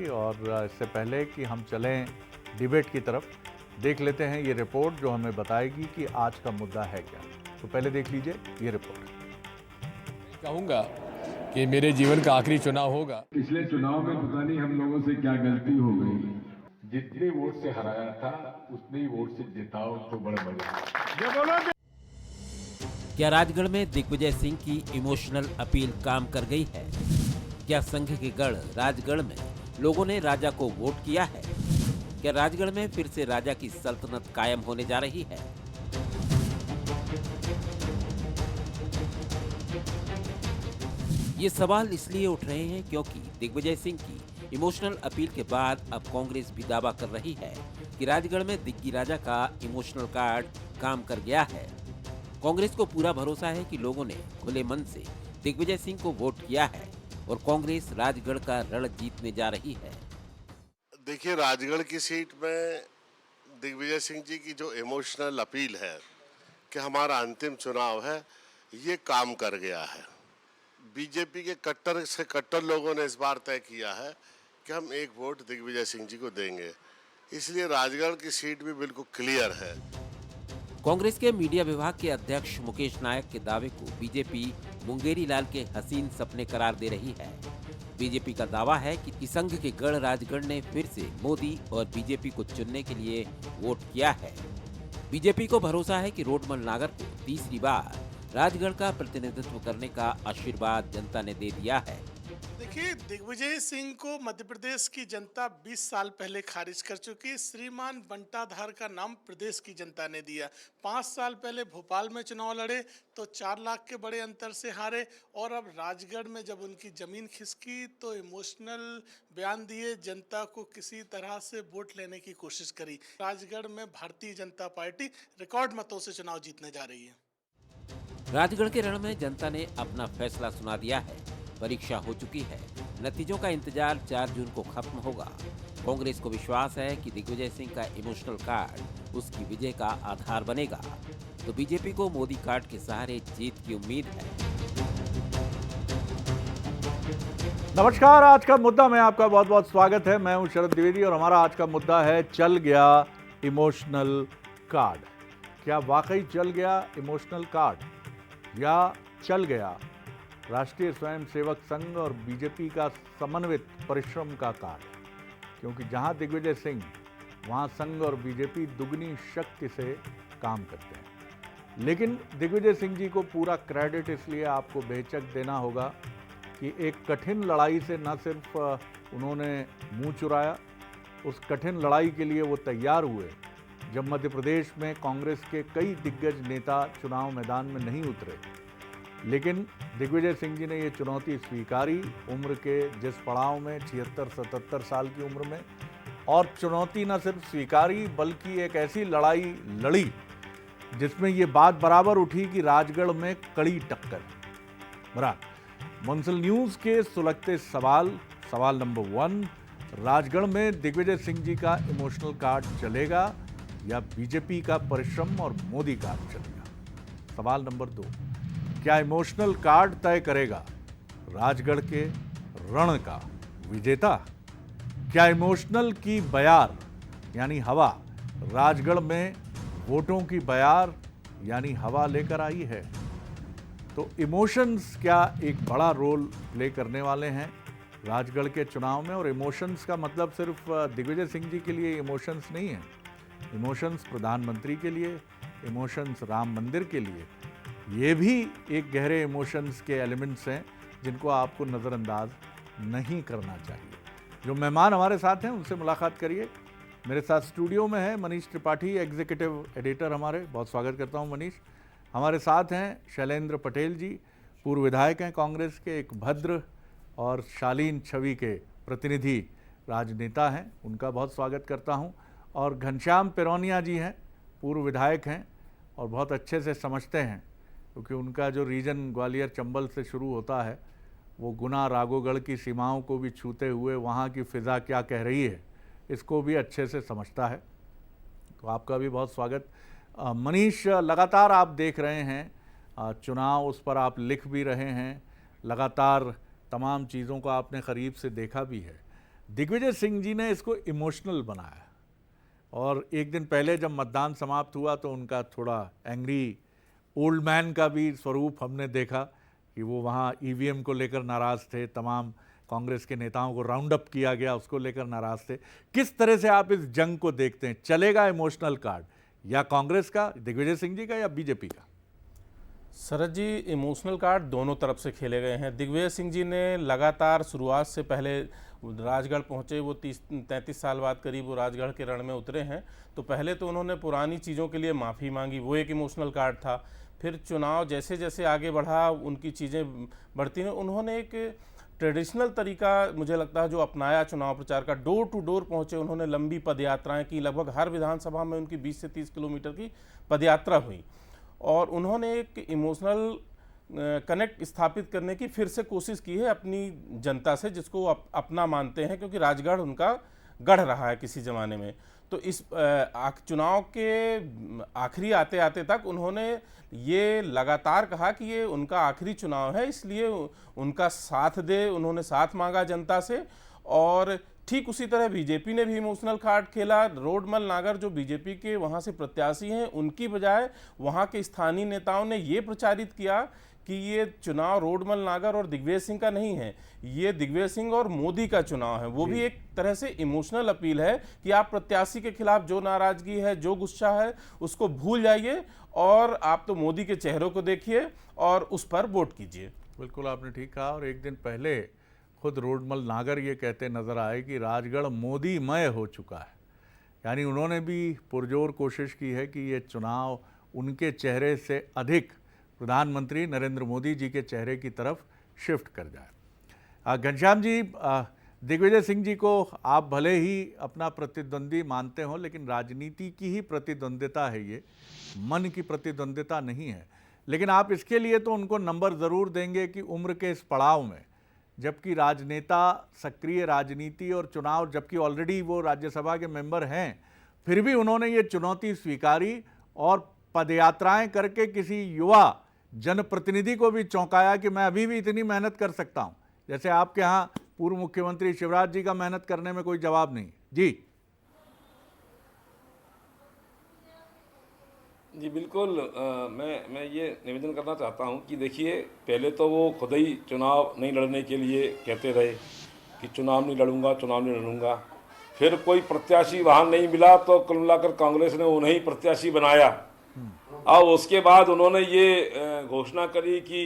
और इससे पहले कि हम चलें डिबेट की तरफ, देख लेते हैं ये रिपोर्ट जो हमें बताएगी कि आज का मुद्दा है क्या। तो पहले देख लीजिए ये रिपोर्ट। कहूंगा कि मेरे जीवन का आखिरी चुनाव होगा। पिछले चुनाव में पता नहीं हम लोगों से क्या गलती हो गई, जितने वोट से हराया था उतने ही वोट से जिताओ तो बड़ा मजा। क्या राजगढ़ में दिग्विजय सिंह की इमोशनल अपील काम कर गई है? क्या संघ के गढ़ राजगढ़ में लोगों ने राजा को वोट किया है? क्या राजगढ़ में फिर से राजा की सल्तनत कायम होने जा रही है? ये सवाल इसलिए उठ रहे हैं क्योंकि दिग्विजय सिंह की इमोशनल अपील के बाद अब कांग्रेस भी दावा कर रही है कि राजगढ़ में दिग्गी राजा का इमोशनल कार्ड काम कर गया है। कांग्रेस को पूरा भरोसा है कि लोगों ने खुले मन से दिग्विजय सिंह को वोट किया है और कांग्रेस राजगढ़ का रण जीतने जा रही है। देखिए, राजगढ़ की सीट में दिग्विजय सिंह जी की जो इमोशनल अपील है कि हमारा अंतिम चुनाव है, ये काम कर गया है। बीजेपी के कट्टर से कट्टर लोगों ने इस बार तय किया है कि हम एक वोट दिग्विजय सिंह जी को देंगे, इसलिए राजगढ़ की सीट भी बिल्कुल क्लियर है। कांग्रेस के मीडिया विभाग के अध्यक्ष मुकेश नायक के दावे को बीजेपी मुंगेरी लाल के हसीन सपने करार दे रही है। बीजेपी का दावा है कि संघ के गढ़ राजगढ़ ने फिर से मोदी और बीजेपी को चुनने के लिए वोट किया है। बीजेपी को भरोसा है कि रोडमल नागर को तीसरी बार राजगढ़ का प्रतिनिधित्व करने का आशीर्वाद जनता ने दे दिया है। देखिए, दिग्विजय सिंह को मध्य प्रदेश की जनता 20 साल पहले खारिज कर चुकी है। श्रीमान बंटाधार का नाम प्रदेश की जनता ने दिया। 5 साल पहले भोपाल में चुनाव लड़े तो 4 लाख के बड़े अंतर से हारे, और अब राजगढ़ में जब उनकी जमीन खिसकी तो इमोशनल बयान दिए, जनता को किसी तरह से वोट लेने की कोशिश करी। राजगढ़ में भारतीय जनता पार्टी रिकॉर्ड मतों से चुनाव जीतने जा रही है। राजगढ़ के रण में जनता ने अपना फैसला सुना दिया है। परीक्षा हो चुकी है। नतीजों का इंतजार 4 जून को खत्म होगा। कांग्रेस को विश्वास है कि दिग्विजय सिंह का इमोशनल कार्ड उसकी विजय का आधार बनेगा। तो बीजेपी को मोदी कार्ड के सहारे जीत की उम्मीद है। नमस्कार, आज का मुद्दा में आपका बहुत बहुत स्वागत है। मैं हूं शरद द्विवेदी और हमारा आज का मुद्दा है चल गया इमोशनल कार्ड। क्या वाकई चल गया इमोशनल कार्ड या चल गया राष्ट्रीय स्वयंसेवक संघ और बीजेपी का समन्वित परिश्रम का कार्ड? क्योंकि जहां दिग्विजय सिंह वहां संघ और बीजेपी दुगनी शक्ति से काम करते हैं। लेकिन दिग्विजय सिंह जी को पूरा क्रेडिट इसलिए आपको बेचक देना होगा कि एक कठिन लड़ाई से न सिर्फ उन्होंने मुंह चुराया, उस कठिन लड़ाई के लिए वो तैयार हुए जब मध्य प्रदेश में कांग्रेस के कई दिग्गज नेता चुनाव मैदान में नहीं उतरे। लेकिन दिग्विजय सिंह जी ने ये चुनौती स्वीकारी उम्र के जिस पड़ाव में 76-77 साल की उम्र में, और चुनौती न सिर्फ स्वीकारी बल्कि एक ऐसी लड़ाई लड़ी जिसमें ये बात बराबर उठी कि राजगढ़ में कड़ी टक्कर। मुंसिल न्यूज़ के सुलगते सवाल नंबर 1, राजगढ़ में दिग्विजय सिंह जी का इमोशनल कार्ड चलेगा या बीजेपी का परिश्रम और मोदी कार्ड चलेगा? सवाल नंबर 2, क्या इमोशनल कार्ड तय करेगा राजगढ़ के रण का विजेता? क्या इमोशनल की बयार यानी हवा राजगढ़ में वोटों की बयार यानी हवा लेकर आई है? तो इमोशंस क्या एक बड़ा रोल प्ले करने वाले हैं राजगढ़ के चुनाव में? और इमोशंस का मतलब सिर्फ दिग्विजय सिंह जी के लिए इमोशंस नहीं है। इमोशंस प्रधानमंत्री के लिए, इमोशंस राम मंदिर के लिए, ये भी एक गहरे इमोशंस के एलिमेंट्स हैं जिनको आपको नज़रअंदाज नहीं करना चाहिए। जो मेहमान हमारे साथ हैं उनसे मुलाकात करिए। मेरे साथ स्टूडियो में है मनीष त्रिपाठी, एग्जीक्यूटिव एडिटर हमारे, बहुत स्वागत करता हूं मनीष। हमारे साथ हैं शैलेंद्र पटेल जी, पूर्व विधायक हैं कांग्रेस के, एक भद्र और शालीन छवि के प्रतिनिधि राजनेता हैं, उनका बहुत स्वागत करता हूँ। और घनश्याम पेरोनिया जी हैं, पूर्व विधायक हैं और बहुत अच्छे से समझते हैं क्योंकि उनका जो रीजन ग्वालियर चंबल से शुरू होता है वो गुना राघोगढ़ की सीमाओं को भी छूते हुए वहाँ की फ़िज़ा क्या कह रही है इसको भी अच्छे से समझता है। तो आपका भी बहुत स्वागत। मनीष, लगातार आप देख रहे हैं चुनाव, उस पर आप लिख भी रहे हैं, लगातार तमाम चीज़ों को आपने करीब से देखा भी है। दिग्विजय सिंह जी ने इसको इमोशनल बनाया और एक दिन पहले जब मतदान समाप्त हुआ तो उनका थोड़ा एंग्री ओल्ड मैन का भी स्वरूप हमने देखा कि वो वहाँ ईवीएम को लेकर नाराज़ थे, तमाम कांग्रेस के नेताओं को राउंड अप किया गया, उसको लेकर नाराज़ थे। किस तरह से आप इस जंग को देखते हैं? चलेगा इमोशनल कार्ड या कांग्रेस का, दिग्विजय सिंह जी का, या बीजेपी का? शरद जी, इमोशनल कार्ड दोनों तरफ से खेले गए हैं। दिग्विजय सिंह जी ने लगातार शुरुआत से पहले राजगढ़ पहुंचे, वो 30-33 साल बाद करीब वो राजगढ़ के रण में उतरे हैं। तो पहले तो उन्होंने पुरानी चीज़ों के लिए माफ़ी मांगी, वो एक इमोशनल कार्ड था। फिर चुनाव जैसे जैसे आगे बढ़ा, उनकी चीज़ें बढ़ती हैं, उन्होंने एक ट्रेडिशनल तरीका मुझे लगता है जो अपनाया चुनाव प्रचार का। डोर टू डोर पहुंचे, उन्होंने लंबी पदयात्राएं की, लगभग हर विधानसभा में उनकी 20 से 30 किलोमीटर की पदयात्रा हुई और उन्होंने एक इमोशनल कनेक्ट स्थापित करने की फिर से कोशिश की है अपनी जनता से, जिसको अपना मानते हैं, क्योंकि राजगढ़ उनका गढ़ रहा है किसी ज़माने में। तो इस चुनाव के आखिरी आते आते तक उन्होंने ये लगातार कहा कि ये उनका आखिरी चुनाव है, इसलिए उनका साथ दे, उन्होंने साथ मांगा जनता से। और ठीक उसी तरह बीजेपी ने भी इमोशनल कार्ड खेला। रोडमल नागर जो बीजेपी के वहाँ से प्रत्याशी हैं, उनकी बजाय वहाँ के स्थानीय नेताओं ने ये प्रचारित किया कि ये चुनाव रोडमल नागर और दिग्विजय सिंह का नहीं है, ये दिग्विजय सिंह और मोदी का चुनाव है। वो भी एक तरह से इमोशनल अपील है कि आप प्रत्याशी के खिलाफ जो नाराजगी है, जो गुस्सा है, उसको भूल जाइए और आप तो मोदी के चेहरों को देखिए और उस पर वोट कीजिए। बिल्कुल आपने ठीक कहा। और एक दिन पहले खुद रोडमल नागर ये कहते नजर आए कि राजगढ़ मोदीमय हो चुका है, यानी उन्होंने भी पुरजोर कोशिश की है कि ये चुनाव उनके चेहरे से अधिक प्रधानमंत्री नरेंद्र मोदी जी के चेहरे की तरफ शिफ्ट कर जाए। घनश्याम जी, दिग्विजय सिंह जी को आप भले ही अपना प्रतिद्वंदी मानते हो, लेकिन राजनीति की ही प्रतिद्वंदिता है, ये मन की प्रतिद्वंदिता नहीं है। लेकिन आप इसके लिए तो उनको नंबर ज़रूर देंगे कि उम्र के इस पड़ाव में, जबकि राजनेता सक्रिय राजनीति और चुनाव, जबकि ऑलरेडी वो राज्यसभा के मेंबर हैं, फिर भी उन्होंने ये चुनौती स्वीकारी और पदयात्राएं करके किसी युवा जनप्रतिनिधि को भी चौंकाया कि मैं अभी भी इतनी मेहनत कर सकता हूं। जैसे आपके यहाँ पूर्व मुख्यमंत्री शिवराज जी का मेहनत करने में कोई जवाब नहीं। जी जी बिल्कुल। मैं ये निवेदन करना चाहता हूँ कि देखिए, पहले तो वो खुद ही चुनाव नहीं लड़ने के लिए कहते रहे कि चुनाव नहीं लड़ूंगा, चुनाव नहीं लड़ूंगा। फिर कोई प्रत्याशी वहाँ नहीं मिला तो कुल मिलाकर कांग्रेस ने उन्हें ही प्रत्याशी बनाया। अब उसके बाद उन्होंने ये घोषणा करी कि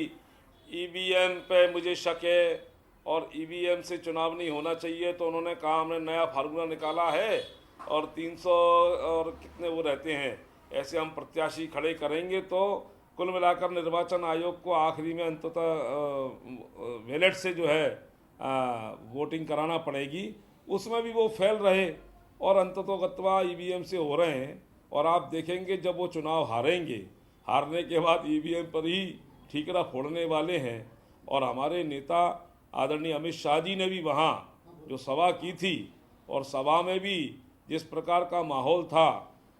ईवीएम पे मुझे शक है और ईवीएम से चुनाव नहीं होना चाहिए, तो उन्होंने कहा हमने नया फार्मूला निकाला है और 300 और कितने वो रहते हैं, ऐसे हम प्रत्याशी खड़े करेंगे। तो कुल मिलाकर निर्वाचन आयोग को आखिरी में अंततः बैलेट से जो है वोटिंग कराना पड़ेगी। उसमें भी वो फेल रहे और अंततोगत्वा ईवीएम से हो रहे हैं। और आप देखेंगे जब वो चुनाव हारेंगे, हारने के बाद ईवीएम पर ही ठीकरा फोड़ने वाले हैं। और हमारे नेता आदरणीय अमित शाह जी ने भी वहाँ जो सभा की थी, और सभा में भी जिस प्रकार का माहौल था,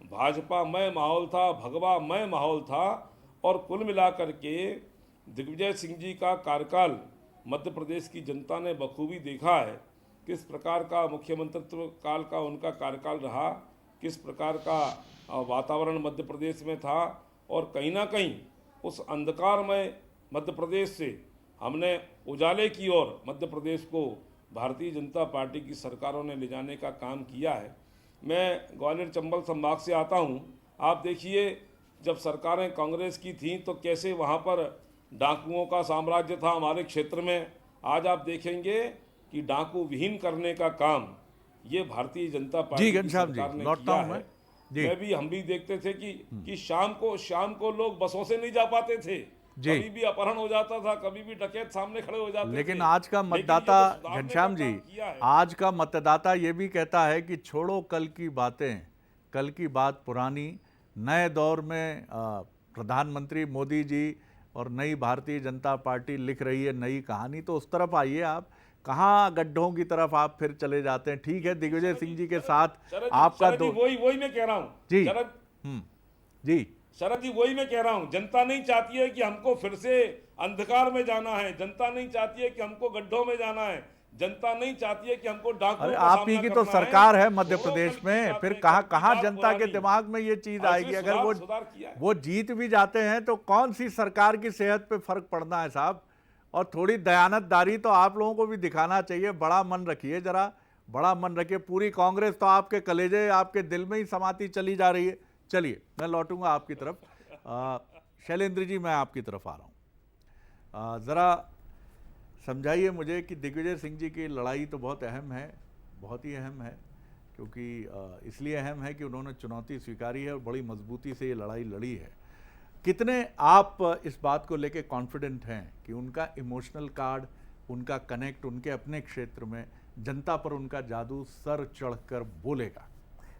भाजपामय माहौल था, भगवामय माहौल था। और कुल मिलाकर के दिग्विजय सिंह जी का कार्यकाल मध्य प्रदेश की जनता ने बखूबी देखा है, किस प्रकार का मुख्यमंत्रित्व काल का उनका कार्यकाल रहा, किस प्रकार का वातावरण मध्य प्रदेश में था। और कहीं ना कहीं उस अंधकारमय मध्य प्रदेश से हमने उजाले की ओर मध्य प्रदेश को भारतीय जनता पार्टी की सरकारों ने ले जाने का काम किया है। मैं ग्वालियर चंबल संभाग से आता हूं। आप देखिए, जब सरकारें कांग्रेस की थीं तो कैसे वहां पर डाकुओं का साम्राज्य था हमारे क्षेत्र में। आज आप देखेंगे कि डाकू विहीन करने का काम ये भारतीय जनता पार्टी की सरकार ने किया है। हम भी देखते थे कि शाम को लोग बसों से नहीं जा पाते थे, कभी भी अपहरण हो जाता था, कभी भी डकैत सामने खड़े हो जाते थे। लेकिन आज का मतदाता, घनश्याम जी, आज का मतदाता ये भी कहता है कि छोड़ो कल की बातें, कल की बात पुरानी, नए दौर में प्रधानमंत्री मोदी जी और नई भारतीय जनता पार्टी लिख रही है नई कहानी। तो उस तरफ आइए आप, कहाँ गड्ढों की तरफ आप फिर चले जाते हैं। ठीक है, दिग्विजय सिंह जी के साथ आपका वही मैं कह रहा हूँ जी जी शरद जी, वही मैं कह रहा हूँ। जनता नहीं चाहती है कि हमको फिर से अंधकार में जाना है, जनता नहीं चाहती है कि हमको गड्ढों में जाना है। जनता नहीं चाहती है कि हमको डाकुओं अरे का आप ही सामना की तो करना है। सरकार है मध्य वो प्रदेश कभी में, बात फिर नहीं कहाँ करती, कहाँ बात जनता के पुरानी। दिमाग में ये चीज ऐसे आएगी? अगर सुधार किया है। वो जीत भी जाते हैं तो कौन सी सरकार की सेहत पे फर्क पड़ना है साहब? और थोड़ी दयानतदारी तो आप लोगों को भी दिखाना चाहिए। बड़ा मन रखिए, जरा बड़ा मन रखिए। पूरी कांग्रेस तो आपके कलेजे, आपके दिल में ही समाती चली जा रही है। चलिए मैं लौटूंगा आपकी तरफ। शैलेंद्र जी, मैं आपकी तरफ आ रहा हूँ। ज़रा समझाइए मुझे कि दिग्विजय सिंह जी की लड़ाई तो बहुत अहम है, बहुत ही अहम है, क्योंकि इसलिए अहम है कि उन्होंने चुनौती स्वीकारी है और बड़ी मजबूती से ये लड़ाई लड़ी है। कितने आप इस बात को लेके कॉन्फिडेंट हैं कि उनका इमोशनल कार्ड, उनका कनेक्ट उनके अपने क्षेत्र में जनता पर उनका जादू सर चढ़कर बोलेगा?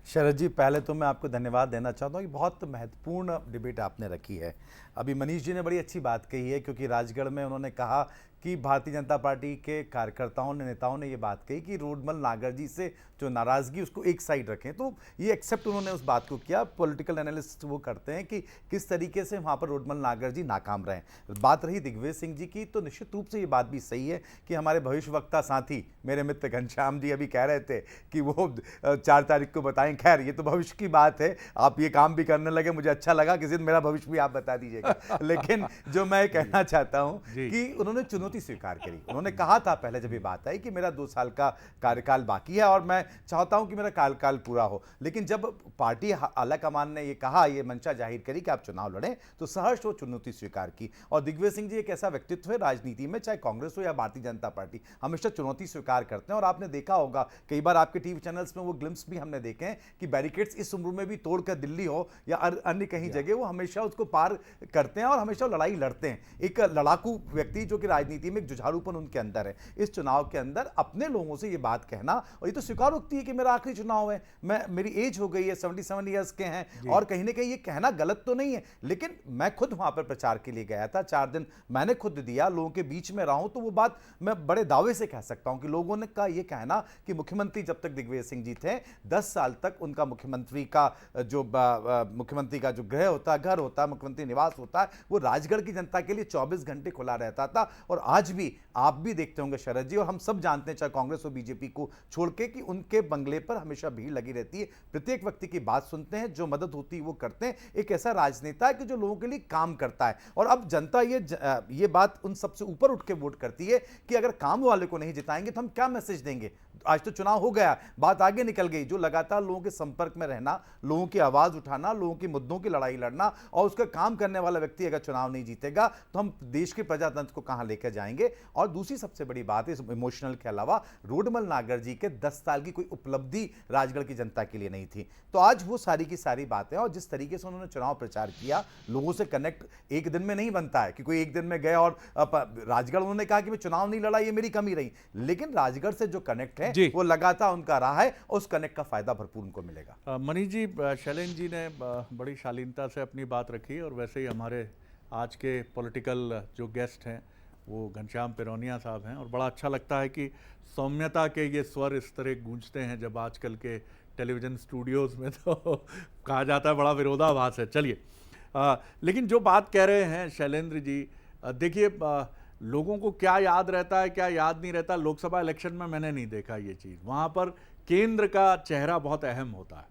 शरद जी, पहले तो मैं आपको धन्यवाद देना चाहता हूँ कि बहुत महत्वपूर्ण डिबेट आपने रखी है। अभी मनीष जी ने बड़ी अच्छी बात कही है, क्योंकि राजगढ़ में उन्होंने कहा कि भारतीय जनता पार्टी के कार्यकर्ताओं ने, नेताओं ने ये बात कही कि रोडमल नागर जी से जो नाराज़गी उसको एक साइड रखें। तो ये एक्सेप्ट उन्होंने उस बात को किया। पॉलिटिकल एनालिस्ट वो करते हैं कि किस तरीके से वहाँ पर रोडमल नागर जी नाकाम रहे। बात रही दिग्विजय सिंह जी की, तो निश्चित रूप से ये बात भी सही है कि हमारे भविष्यवक्ता साथी मेरे मित्र घनश्याम जी अभी कह रहे थे कि वो 4 तारीख को बताएं। खैर, ये तो भविष्य की बात है, आप ये काम भी करने लगे, मुझे अच्छा लगा। किसी दिन मेरा भविष्य भी आप बता दीजिएगा। लेकिन जो मैं कहना चाहता हूँ कि उन्होंने चुनौती स्वीकार करी। उन्होंने कहा था पहले जब ये बात आई कि मेरा 2 साल का कार्यकाल बाकी है और मैं चाहता हूं कि मेरा कार्यकाल पूरा हो। लेकिन जब पार्टी आला कमान ने ये कहा, ये मंशा जाहिर करी कि आप चुनाव लड़ें, तो सहर्ष वो चुनौती स्वीकार की। और दिग्विजय सिंह जी एक ऐसा व्यक्तित्व है राजनीति में, चाहे कांग्रेस हो या भारतीय जनता पार्टी, हमेशा चुनौती स्वीकार करते हैं। और आपने देखा होगा कई बार आपके टीवी चैनल्स में वो ग्लिम्स भी हमने देखे हैं कि बैरिकेड्स इस उम्र में भी तोड़कर दिल्ली हो या अन्य कहीं जगह, वो हमेशा उसको पार करते हैं और हमेशा लड़ाई लड़ते हैं। एक लड़ाकू व्यक्ति जो कि राजनीति में जुझारूपन उनके अंदर है। इस चुनाव के अंदर अपने लोगों से ये बात कहना, और ये तो स्वीकारोक्ति है कि मेरा आखिरी चुनाव है, मेरी एज हो गई है, 77 ईयर्स के हैं, और कहीं ना कहीं ये कहना गलत तो नहीं है। लेकिन मैं खुद वहां पर प्रचार के लिए गया था, 4 दिन मैंने खुद दिया, लोगों के बीच में रहा हूं, तो वो बात मैं बड़े दावे से कह सकता हूं कि लोगों ने का ये कहना कि मुख्यमंत्री जब तक दिग्विजय सिंह जी थे, 10 साल तक उनका मुख्यमंत्री का जो गृह होता, घर होता, मुख्यमंत्री निवास होता, वो राजगढ़ की जनता के लिए 24 घंटे खुला रहता था। और आज भी आप भी देखते होंगे शरद जी, और हम सब जानते हैं, चाहे कांग्रेस हो बीजेपी को छोड़ के, कि उनके बंगले पर हमेशा भीड़ लगी रहती है। प्रत्येक व्यक्ति की बात सुनते हैं, जो मदद होती है वो करते हैं। एक ऐसा राजनेता है कि जो लोगों के लिए काम करता है। और अब जनता ये बात उन सबसे ऊपर उठ के वोट करती है कि अगर काम वाले को नहीं जिताएंगे तो हम क्या मैसेज देंगे। आज तो चुनाव हो गया, बात आगे निकल गई। जो लगातार लोगों के संपर्क में रहना, लोगों की आवाज उठाना, लोगों के मुद्दों की लड़ाई लड़ना, और उसका काम करने वाला व्यक्ति अगर चुनाव नहीं जीतेगा तो हम देश के प्रजातंत्र को कहां लेकर जाएंगे। और दूसरी सबसे बड़ी बात है, इमोशनल के अलावा, रोडमल नागर जी के 10 साल की कोई उपलब्धि राजगढ़ की जनता के लिए नहीं थी। तो आज वो सारी की सारी बातें, और जिस तरीके से उन्होंने चुनाव प्रचार किया, लोगों से कनेक्ट एक दिन में नहीं बनता है कि कोई एक दिन में गए और राजगढ़, उन्होंने कहा कि मैं चुनाव नहीं लड़ा, ये मेरी कमी रही। लेकिन राजगढ़ से जो कनेक्ट है वो लगातार उनका रहा है, और उस कनेक्ट का फायदा भरपूर उनको मिलेगा। मनीष जी, शैलेंद्र जी ने बड़ी शालीनता से अपनी बात रखी, और वैसे ही हमारे आज के पॉलिटिकल जो गेस्ट हैं वो घनश्याम पिरोनिया साहब हैं, और बड़ा अच्छा लगता है कि सौम्यता के ये स्वर इस तरह गूंजते हैं जब आजकल के टेलीविज़न स्टूडियोज़ में तो कहा जाता है बड़ा विरोधाभास है। चलिए, लेकिन जो बात कह रहे हैं शैलेंद्र जी, देखिए, लोगों को क्या याद रहता है, क्या याद नहीं रहता, लोकसभा इलेक्शन में मैंने नहीं देखा ये चीज़। वहाँ पर केंद्र का चेहरा बहुत अहम होता है,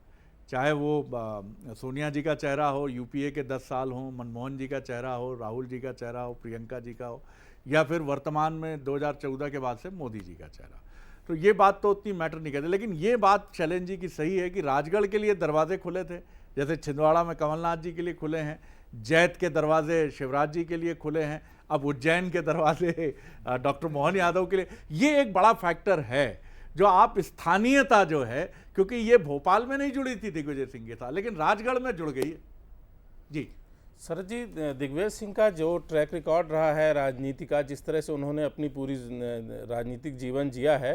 चाहे वो सोनिया जी का चेहरा हो, यूपीए के 10 साल हो, मनमोहन जी का चेहरा हो, राहुल जी का चेहरा हो, प्रियंका जी का हो, या फिर वर्तमान में 2014 के बाद से मोदी जी का चेहरा। तो ये बात तो उतनी मैटर नहीं करती। लेकिन ये बात शैलेंद्र जी की सही है कि राजगढ़ के लिए दरवाजे खुले थे, जैसे छिंदवाड़ा में कमलनाथ जी के लिए खुले हैं, जैत के दरवाजे शिवराज जी के लिए खुले हैं, अब उज्जैन के दरवाजे डॉक्टर मोहन यादव के लिए। ये एक बड़ा फैक्टर है जो आप स्थानीयता जो है, क्योंकि ये भोपाल में नहीं जुड़ी थी दिग्विजय सिंह के साथ, लेकिन राजगढ़ में जुड़ गई है। जी शरद जी, दिग्विजय सिंह का जो ट्रैक रिकॉर्ड रहा है राजनीति का, जिस तरह से उन्होंने अपनी पूरी राजनीतिक जीवन जिया है,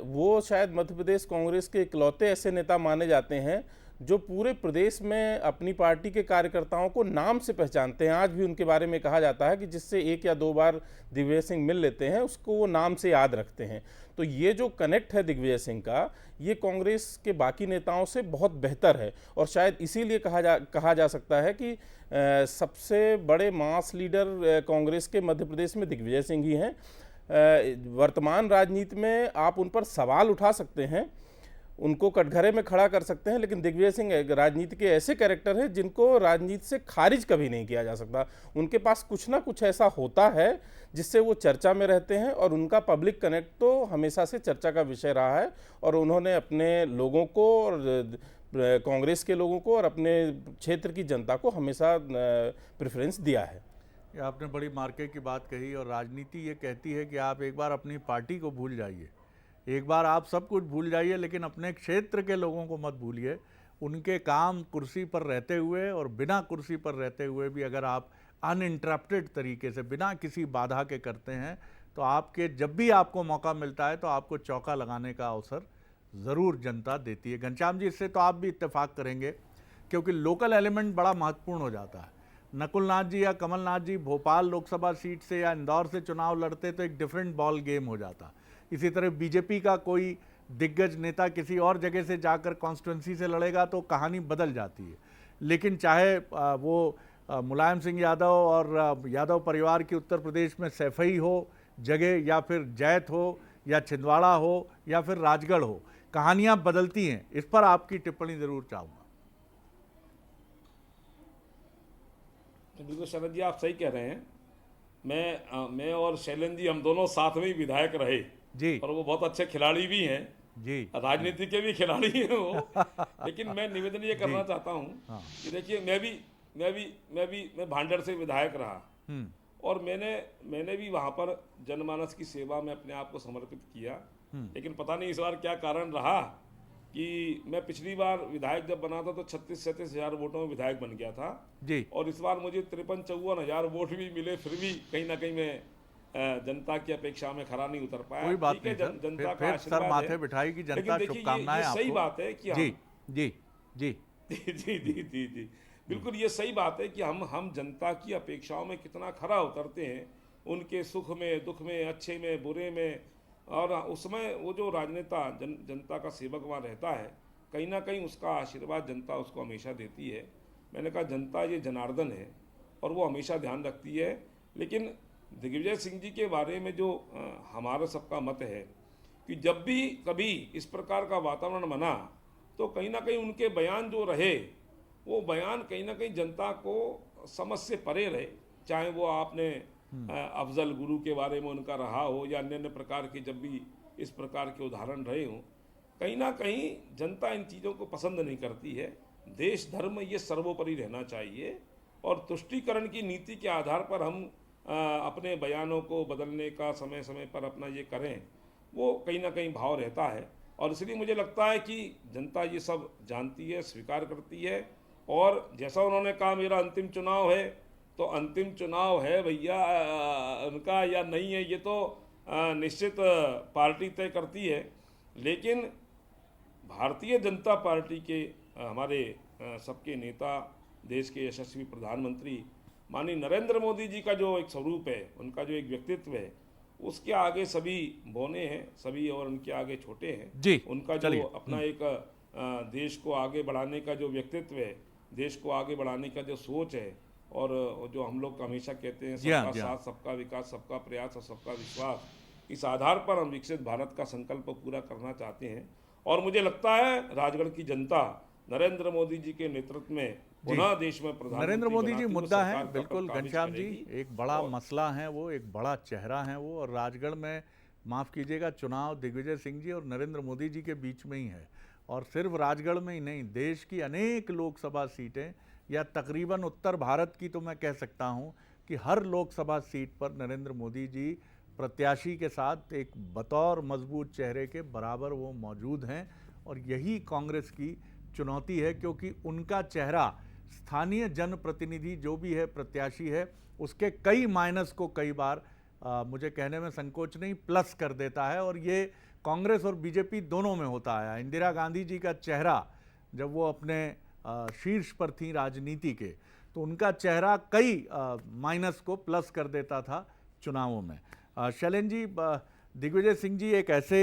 वो शायद मध्य प्रदेश कांग्रेस के इकलौते ऐसे नेता माने जाते हैं जो पूरे प्रदेश में अपनी पार्टी के कार्यकर्ताओं को नाम से पहचानते हैं। आज भी उनके बारे में कहा जाता है कि जिससे 1 या 2 बार दिग्विजय सिंह मिल लेते हैं, उसको वो नाम से याद रखते हैं। तो ये जो कनेक्ट है दिग्विजय सिंह का, ये कांग्रेस के बाकी नेताओं से बहुत बेहतर है, और शायद इसीलिए कहा जा सकता है कि सबसे बड़े मास लीडर कांग्रेस के मध्य प्रदेश में दिग्विजय सिंह ही हैं। वर्तमान राजनीति में आप उन पर सवाल उठा सकते हैं, उनको कटघरे में खड़ा कर सकते हैं, लेकिन दिग्विजय सिंह राजनीति के ऐसे कैरेक्टर हैं जिनको राजनीति से खारिज कभी नहीं किया जा सकता। उनके पास कुछ ना कुछ ऐसा होता है जिससे वो चर्चा में रहते हैं, और उनका पब्लिक कनेक्ट तो हमेशा से चर्चा का विषय रहा है। और उन्होंने अपने लोगों को और कांग्रेस के लोगों को और अपने क्षेत्र की जनता को हमेशा प्रेफरेंस दिया है। ये आपने बड़ी मार्के की बात कही, और राजनीति ये कहती है कि आप एक बार अपनी पार्टी को भूल जाइए, एक बार आप सब कुछ भूल जाइए, लेकिन अपने क्षेत्र के लोगों को मत भूलिए। उनके काम कुर्सी पर रहते हुए और बिना कुर्सी पर रहते हुए भी अगर आप अनइंटरप्टेड तरीके से बिना किसी बाधा के करते हैं तो आपके जब भी आपको मौका मिलता है तो आपको चौका लगाने का अवसर ज़रूर जनता देती है। घनश्याम जी, इससे तो आप भी इत्तेफाक करेंगे, क्योंकि लोकल एलिमेंट बड़ा महत्वपूर्ण हो जाता है। नकुलनाथ जी या कमलनाथ जी भोपाल लोकसभा सीट से या इंदौर से चुनाव लड़ते तो एक डिफरेंट बॉल गेम हो जाता। इसी तरह बीजेपी का कोई दिग्गज नेता किसी और जगह से जाकर कॉन्स्टिट्यूंसी से लड़ेगा तो कहानी बदल जाती है। लेकिन चाहे वो मुलायम सिंह यादव और यादव परिवार की उत्तर प्रदेश में सैफई हो जगह, या फिर जैत हो या छिंदवाड़ा हो या फिर राजगढ़ हो, कहानियां बदलती हैं। इस पर आपकी टिप्पणी जरूर चाहूँगा। बिल्कुल शरद जी, आप सही कह रहे हैं। मैं और शैलेंद्र जी हम दोनों साथ में ही विधायक रहे जी, और वो बहुत अच्छे खिलाड़ी भी हैं जी, राजनीति के भी खिलाड़ी हैं वो। लेकिन मैं निवेदन ये करना चाहता हूँ कि देखिए, मैं भांडर से विधायक रहा और मैंने भी वहाँ पर जनमानस की सेवा में अपने आप को समर्पित किया। लेकिन पता नहीं इस बार क्या कारण रहा कि मैं पिछली बार विधायक जब बना था तो 36-37 हज़ार वोटों में विधायक बन गया था जी, और इस बार मुझे 53-54 हज़ार वोट भी मिले, फिर भी कहीं ना कहीं मैं जनता की अपेक्षा में खरा नहीं उतर पाया। कोई बात ठीक है, नहीं सर, जनता का फिर सर आशीर्वाद माथे है। बिठाई की लेकिन जनता देखिए, शुभकामनाएं ये आपको। सही बात है कि जी जी जी जी जी जी जी बिल्कुल ये सही बात है कि हम जनता की अपेक्षाओं में कितना खरा उतरते हैं, उनके सुख में, दुख में, अच्छे में, बुरे में। और उसमें वो जो राजनेता जनता का सेवक वहाँ रहता है, कहीं ना कहीं उसका आशीर्वाद जनता उसको हमेशा देती है। मैंने कहा जनता ये जनार्दन है और वो हमेशा ध्यान रखती है। लेकिन दिग्विजय सिंह जी के बारे में जो हमारा सबका मत है कि जब भी कभी इस प्रकार का वातावरण बना तो कहीं ना कहीं उनके बयान जो रहे, वो बयान कहीं ना कहीं जनता को समझ से परे रहे। चाहे वो आपने अफजल गुरु के बारे में उनका रहा हो या अन्य अन्य प्रकार के जब भी इस प्रकार के उदाहरण रहे हों, कहीं ना कहीं जनता इन चीज़ों को पसंद नहीं करती है। देश धर्म ये सर्वोपरि रहना चाहिए और तुष्टीकरण की नीति के आधार पर हम अपने बयानों को बदलने का समय समय पर अपना ये करें, वो कहीं ना कहीं भाव रहता है। और इसलिए मुझे लगता है कि जनता ये सब जानती है, स्वीकार करती है। और जैसा उन्होंने कहा मेरा अंतिम चुनाव है, तो अंतिम चुनाव है भैया उनका या नहीं है ये तो निश्चित पार्टी तय करती है। लेकिन भारतीय जनता पार्टी के हमारे सबके नेता, देश के यशस्वी प्रधानमंत्री माननीय नरेंद्र मोदी जी का जो एक स्वरूप है, उनका जो एक व्यक्तित्व है, उसके आगे सभी बौने हैं, सभी और उनके आगे छोटे हैं जी। उनका जो अपना एक देश को आगे बढ़ाने का जो व्यक्तित्व है, देश को आगे बढ़ाने का जो सोच है, और जो हम लोग हमेशा कहते हैं सबका साथ, सबका विकास, सबका प्रयास और सबका विश्वास, इस आधार पर हम विकसित भारत का संकल्प पूरा करना चाहते हैं। और मुझे लगता है राजगढ़ की जनता नरेंद्र मोदी जी के नेतृत्व में पुनः देश में प्रधानमंत्री नरेंद्र मोदी जी मुद्दा है, सरकार बिल्कुल पर घनश्याम जी, करेगी। एक बड़ा मसला है वो, एक बड़ा चेहरा है वो। और राजगढ़ में माफ़ कीजिएगा, चुनाव दिग्विजय सिंह जी और नरेंद्र मोदी जी के बीच में ही है। और सिर्फ राजगढ़ में ही नहीं, देश की अनेक लोकसभा सीटें या तकरीबन उत्तर भारत की तो मैं कह सकता हूं कि हर लोकसभा सीट पर नरेंद्र मोदी जी प्रत्याशी के साथ एक बतौर मजबूत चेहरे के बराबर वो मौजूद हैं। और यही कांग्रेस की चुनौती है, क्योंकि उनका चेहरा स्थानीय जनप्रतिनिधि जो भी है, प्रत्याशी है, उसके कई माइनस को कई बार मुझे कहने में संकोच नहीं, प्लस कर देता है। और ये कांग्रेस और बीजेपी दोनों में होता आया। इंदिरा गांधी जी का चेहरा जब वो अपने शीर्ष पर थी राजनीति के, तो उनका चेहरा कई माइनस को प्लस कर देता था चुनावों में। शैलेंद्र जी, दिग्विजय सिंह जी एक ऐसे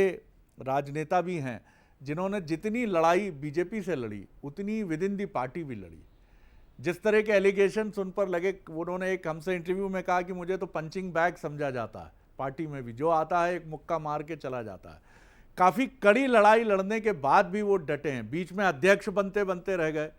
राजनेता भी हैं जिन्होंने जितनी लड़ाई बीजेपी से लड़ी उतनी विद इन दी पार्टी भी लड़ी। जिस तरह के एलिगेशंस उन पर लगे, उन्होंने एक हमसे इंटरव्यू में कहा कि मुझे तो पंचिंग बैग समझा जाता है पार्टी में भी जो आता है एक मुक्का मार के चला जाता है। काफ़ी कड़ी लड़ाई लड़ने के बाद भी वो डटे हैं। बीच में अध्यक्ष बनते बनते रह गए,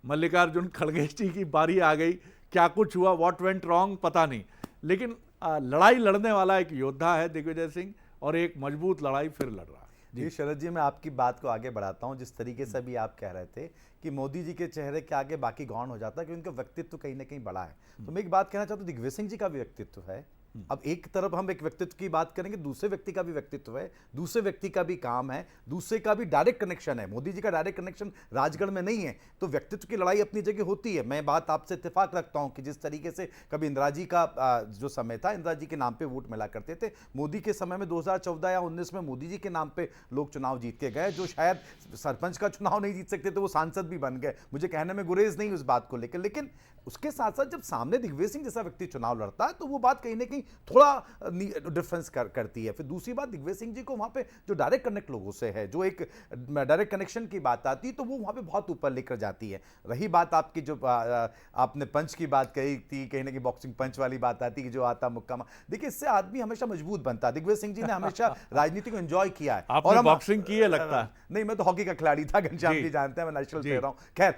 मल्लिकार्जुन खड़गे जी की बारी आ गई, क्या कुछ हुआ, व्हाट वेंट रॉन्ग पता नहीं, लेकिन लड़ाई लड़ने वाला एक योद्धा है दिग्विजय सिंह और एक मजबूत लड़ाई फिर लड़ रहा है। जी शरद जी, मैं आपकी बात को आगे बढ़ाता हूं। जिस तरीके से भी आप कह रहे थे कि मोदी जी के चेहरे के आगे बाकी गौण हो जाता है कि उनका व्यक्तित्व कहीं ना कहीं बड़ा है, तो मैं एक बात कहना चाहता हूं, दिग्विजय सिंह जी का भी व्यक्तित्व है। अब एक तरफ हम एक व्यक्तित्व की बात करेंगे, दूसरे व्यक्ति का भी व्यक्तित्व है, दूसरे व्यक्ति का भी काम है, दूसरे का भी डायरेक्ट कनेक्शन है। मोदी जी का डायरेक्ट कनेक्शन राजगढ़ में नहीं है, तो व्यक्तित्व की लड़ाई अपनी जगह होती है। मैं बात आपसे इत्तेफाक रखता हूं कि जिस तरीके से कभी इंदिरा जी का जो समय था, इंदिरा जी के नाम पे वोट मिला करते थे, मोदी के समय में 2014 या 19 में मोदी जी के नाम पे लोग चुनाव जीत के गए। जो शायद सरपंच का चुनाव नहीं जीत सकते थे वो सांसद भी बन गए। मुझे कहने में गुरेज नहीं उस बात को लेकर, लेकिन उसके साथ साथ जब सामने दिग्विजय सिंह जैसा व्यक्ति चुनाव लड़ता है तो वो बात कहीं ना कहीं थोड़ा डिफरेंस करती है। फिर दूसरी बात, दिग्विजय सिंह जी को वहां पे जो डायरेक्ट कनेक्ट लोगों से है, जो एक डायरेक्ट कनेक्शन की बात आती है, तो वो वहां पे बहुत ऊपर लेकर जाती है। रही बात आपकी जो आपने पंच की बात कही थी, कहीं ना कहीं बॉक्सिंग पंच वाली बात आती है कि जो आता मुक्का, देखिए इससे आदमी हमेशा मजबूत बनता है। दिग्विजय सिंह जी ने हमेशा राजनीति को एंजॉय किया है। और बॉक्सिंग की है लगता है? नहीं, मैं तो हॉकी का खिलाड़ी था, घनश्याम जी जानते हैं, मैं नेशनल प्लेयर हूं। खैर,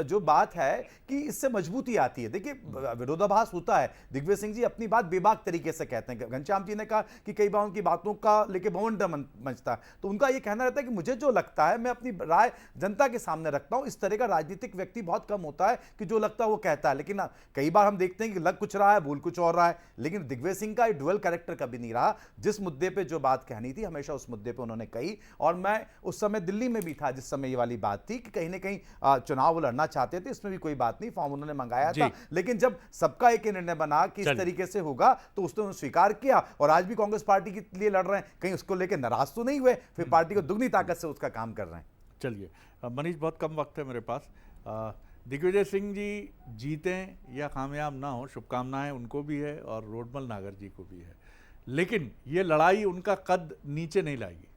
जो बात है कि इससे मजबूती आती है। देखिए विरोधाभास होता है, दिग्विजय सिंह जी अपनी बात बेबाक तरीके से कहते हैं। घनश्याम जी ने कहा कि कई बार उनकी बातों का लेके बवंडर मंचता है, तो उनका ये कहना रहता है कि मुझे जो लगता है मैं अपनी राय जनता के सामने रखता हूं। इस तरह का राजनीतिक व्यक्ति बहुत कम होता है कि जो लगता है वो कहता है, लेकिन कई बार हम देखते हैं कि लग कुछ रहा है, भूल कुछ और रहा है। लेकिन दिग्विजय सिंह का डुअल कैरेक्टर कभी नहीं रहा। जिस मुद्दे पे जो बात कहनी थी हमेशा उस मुद्दे पे उन्होंने कही। और मैं उस समय दिल्ली में भी था जिस समय ये वाली बात थी कि कहीं ना कहीं चुनाव लड़ना चाहते थे, इसमें भी कोई बात नहीं, फॉर्म उन्होंने मंगाया था, लेकिन जब सबका एक निर्णय बना कि इस तरीके से होगा तो उसने स्वीकार किया। और आज भी कांग्रेस पार्टी के लिए लड़ रहे हैं, कहीं उसको लेकर नाराज तो नहीं हुए, फिर पार्टी को दुगनी ताकत से उसका काम कर रहे हैं। चलिए मनीष, बहुत कम वक्त है मेरे पास। दिग्विजय सिंह जी जीतें या कामयाब ना हो, शुभकामनाएं उनको भी है और रोडमल नागर जी को भी है, लेकिन ये लड़ाई उनका कद नीचे नहीं लाएगी।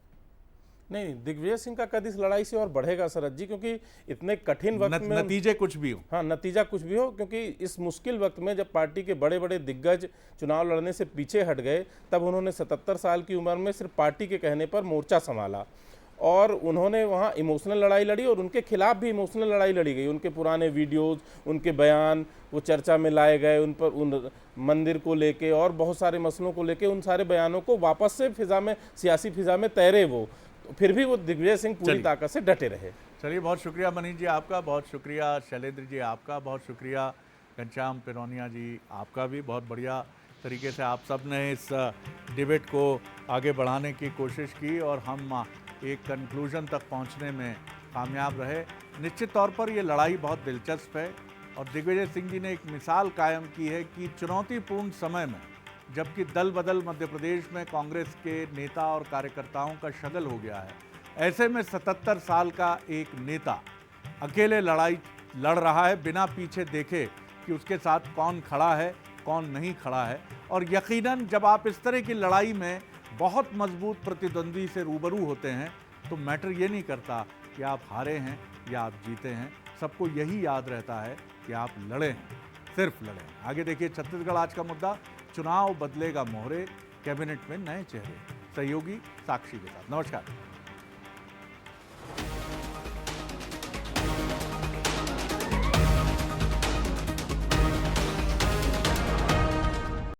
नहीं, दिग्विजय सिंह का कद इस लड़ाई से और बढ़ेगा शरद जी, क्योंकि इतने कठिन वक्त में नतीजे कुछ भी हो, हाँ नतीजा कुछ भी हो, क्योंकि इस मुश्किल वक्त में जब पार्टी के बड़े बड़े दिग्गज चुनाव लड़ने से पीछे हट गए, तब उन्होंने 77 साल की उम्र में सिर्फ पार्टी के कहने पर मोर्चा संभाला और उन्होंने वहाँ इमोशनल लड़ाई लड़ी और उनके खिलाफ भी इमोशनल लड़ाई लड़ी गई। उनके पुराने वीडियोज़, उनके बयान वो चर्चा में लाए गए, उन पर उन मंदिर को लेके और बहुत सारे मसलों को लेके उन सारे बयानों को वापस से फिजा में, सियासी फिजा में तैरे वो, फिर भी वो दिग्विजय सिंह पूरी ताकत से डटे रहे। चलिए, बहुत शुक्रिया मनीष जी आपका, बहुत शुक्रिया शैलेंद्र जी आपका, बहुत शुक्रिया घनश्याम पिरोनिया जी आपका भी। बहुत बढ़िया तरीके से आप सब ने इस डिबेट को आगे बढ़ाने की कोशिश की और हम एक कंक्लूजन तक पहुंचने में कामयाब रहे। निश्चित तौर पर ये लड़ाई बहुत दिलचस्प है और दिग्विजय सिंह जी ने एक मिसाल कायम की है कि चुनौतीपूर्ण समय में, जबकि दल बदल मध्य प्रदेश में कांग्रेस के नेता और कार्यकर्ताओं का शगल हो गया है, ऐसे में 77 साल का एक नेता अकेले लड़ाई लड़ रहा है बिना पीछे देखे कि उसके साथ कौन खड़ा है कौन नहीं खड़ा है। और यकीनन जब आप इस तरह की लड़ाई में बहुत मजबूत प्रतिद्वंदी से रूबरू होते हैं तो मैटर ये नहीं करता कि आप हारे हैं या आप जीते हैं, सबको यही याद रहता है कि आप लड़े हैं, सिर्फ लड़े हैं। आगे देखिए छत्तीसगढ़ आज का मुद्दा, चुनाव बदलेगा मोहरे, कैबिनेट में नए चेहरे, सहयोगी साक्षी के साथ। नमस्कार।